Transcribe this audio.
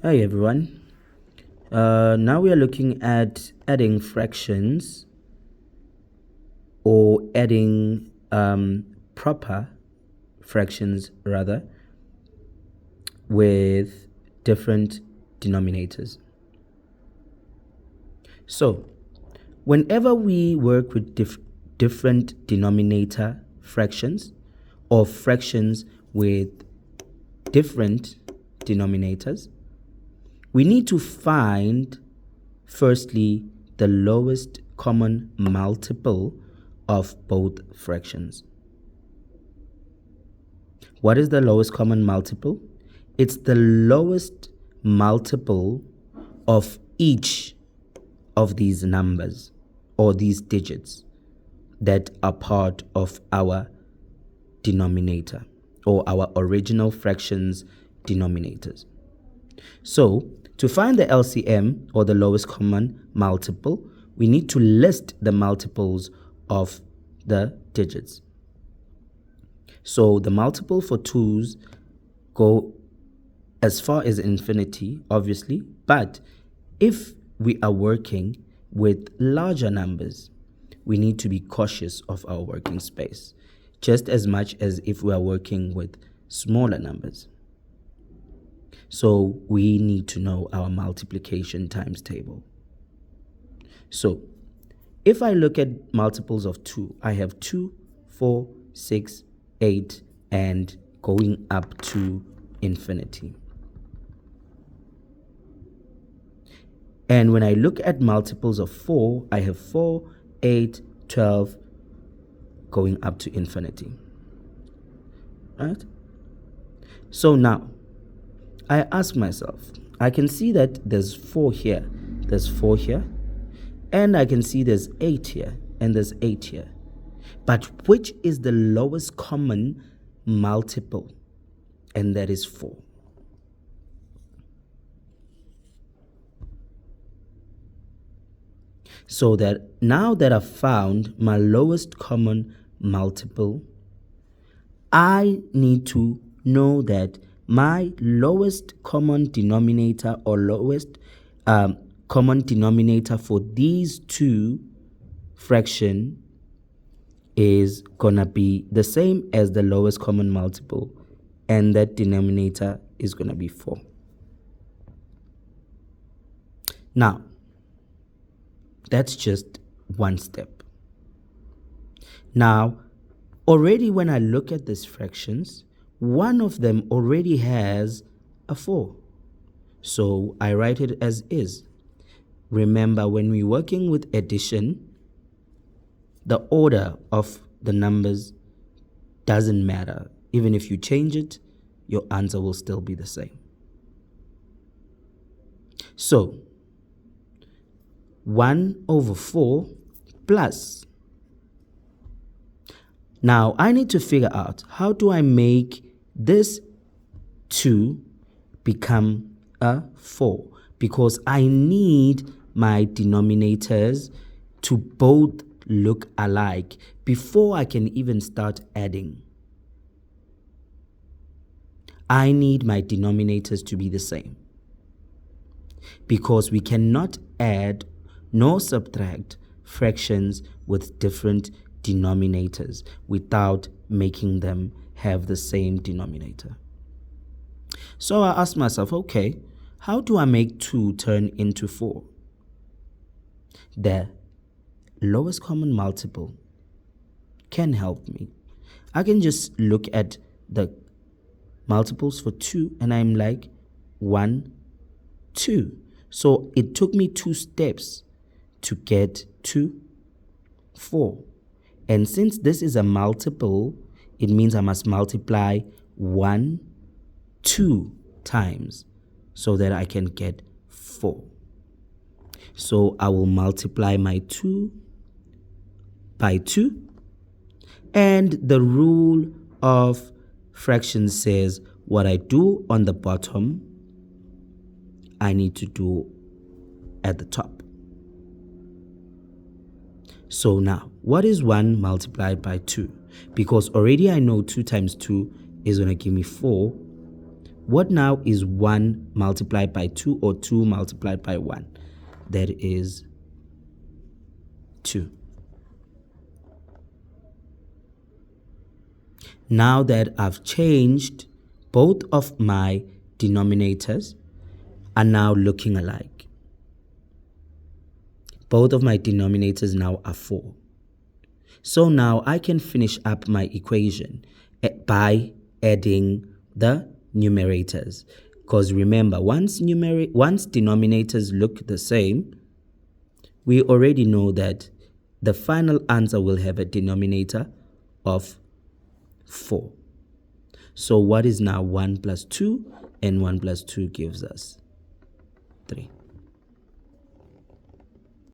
Hi everyone. Now we are looking at adding fractions or adding proper fractions rather with different denominators. So whenever we work with different denominator fractions or fractions with different denominators, we need to find, firstly, the lowest common multiple of both fractions. What is the lowest common multiple? It's the lowest multiple of each of these numbers or these digits that are part of our denominator or our original fractions denominators. So, to find the LCM or the lowest common multiple, we need to list the multiples of the digits. So the multiple for 2's go as far as infinity, obviously, but if we are working with larger numbers, we need to be cautious of our working space, just as much as if we are working with smaller numbers. So we need to know our multiplication times table. So if I look at multiples of 2, I have 2, 4, 6, 8, and going up to infinity. And when I look at multiples of 4, I have 4, 8, 12, going up to infinity. Right? So now, I ask myself, I can see that there's 4 here, there's 4 here, and I can see there's 8 here, and there's 8 here. But which is the lowest common multiple? And that is 4. So that now that I've found my lowest common multiple, I need to know that my lowest common denominator or lowest common denominator for these two fractions is gonna be the same as the lowest common multiple, and that denominator is gonna be 4. Now, that's just one step. Now, already when I look at these fractions, one of them already has a 4. So I write it as is. Remember, when we're working with addition, the order of the numbers doesn't matter. Even if you change it, your answer will still be the same. So 1 over 4 plus. Now I need to figure out, how do I make this 2 become a 4? Because I need my denominators to both look alike before I can even start adding. I need my denominators to be the same, because we cannot add nor subtract fractions with different denominators without making them have the same denominator. So I asked myself, okay, how do I make 2 turn into 4? The lowest common multiple can help me. I can just look at the multiples for 2 and I'm like 1, 2. So it took me 2 steps to get to 4. And since this is a multiple, it means I must multiply 1, 2 times so that I can get 4. So I will multiply my 2 by 2. And the rule of fractions says what I do on the bottom, I need to do at the top. So now, what is 1 multiplied by 2? Because already I know 2 times 2 is going to give me 4. What now is 1 multiplied by 2 or 2 multiplied by 1? That is 2. Now that I've changed, both of my denominators are now looking alike. Both of my denominators now are 4. So now I can finish up my equation by adding the numerators. Because remember, once denominators look the same, we already know that the final answer will have a denominator of 4. So what is now 1 plus 2? And 1 plus 2 gives us 3.